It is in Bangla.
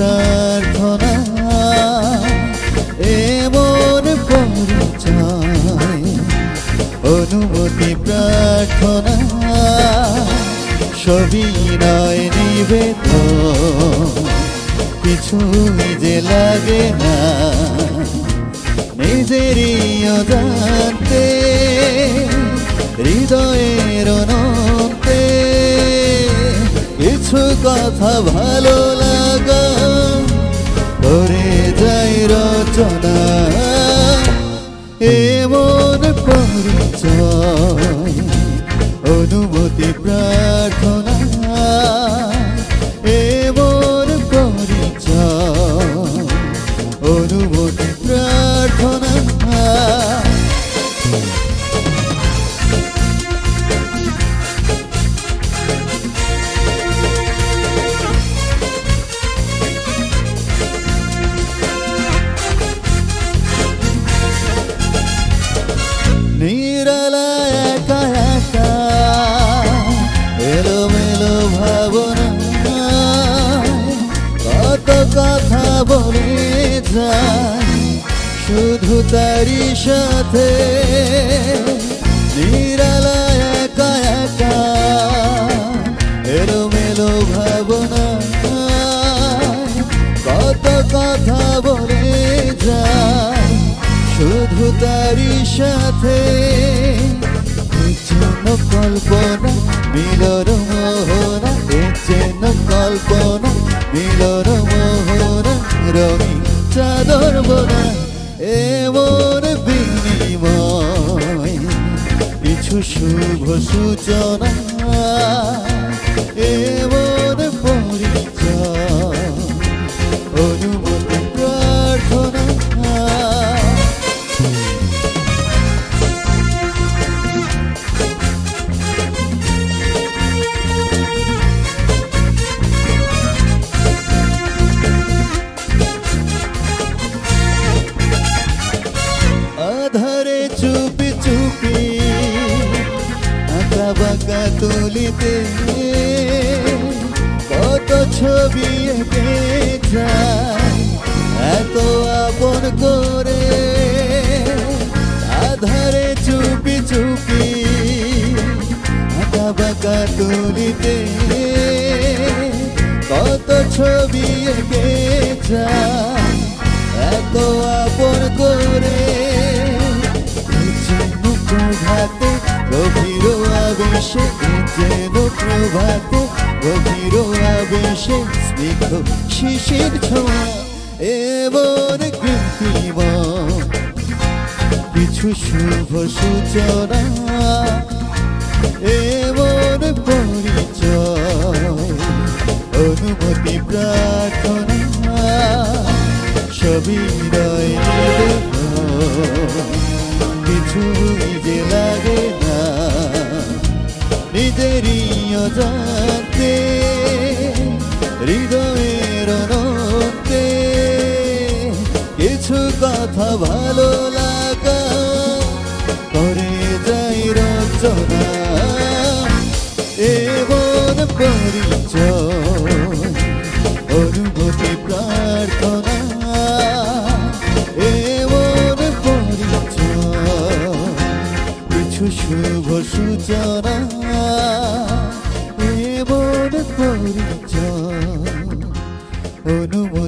প্রার্থনা এমন পরিচয় অনুমতি প্রার্থনা সবই নয় নিবেদন কিছুই যে লাগে না নিজেরই অজান্তে হৃদয়ের অনন্তে কিছু কথা ভালো লাগা করে যাই রচনা এমন পরিচয় অনুমতি প্রার্থনা এমন পরিচয় অনুমতি প্রার্থনা নিরালা একা একা এলোমেলো ভাবনা কত কথা বলে যায় শুধু তারই সাথে নিরালা একা একা এলোমেলো ভাবনা কত কথা বলে যায় শুধু তারই সাথে যেন কল্পনা মিলর মোহনা যেন কল্পনা মিলর মোহনা রঙিন চাদর বোনা এমন বিনিময় কিছু শুভ সূচনা এমন পরিচয় অনুমতি প্রার্থনা আধারে চুপি চুপি আঁকা বাঁকা তুলিতে কত ছবি এঁকে যায় এত আপন করে আধারে চুপি চুপি আঁকা বাঁকা তুলিতে কত ছবি এঁকে যায় এত আপন করে যেন প্রভাতে গভীর আবেশে যেন প্রভাতে গভীর আবেশে স্নিগ্ধ শিশির ছোঁয়া এমন কৃত্রিময় কিছু শুভ সূচনা এমন পরিচয় অনুমতি প্রার্থনা সবই নয় কিছুই যে লাগে না নিজেরই অজান্তে হৃদয়ের অনন্তে কিছু কথা ভালো লাগা করে যাই রচনা এমন পরিচয় অনুমতি প্রার্থনা এমন পরিচয় কিছু শুভ সূচনা এমন পরিচয় অনুমতি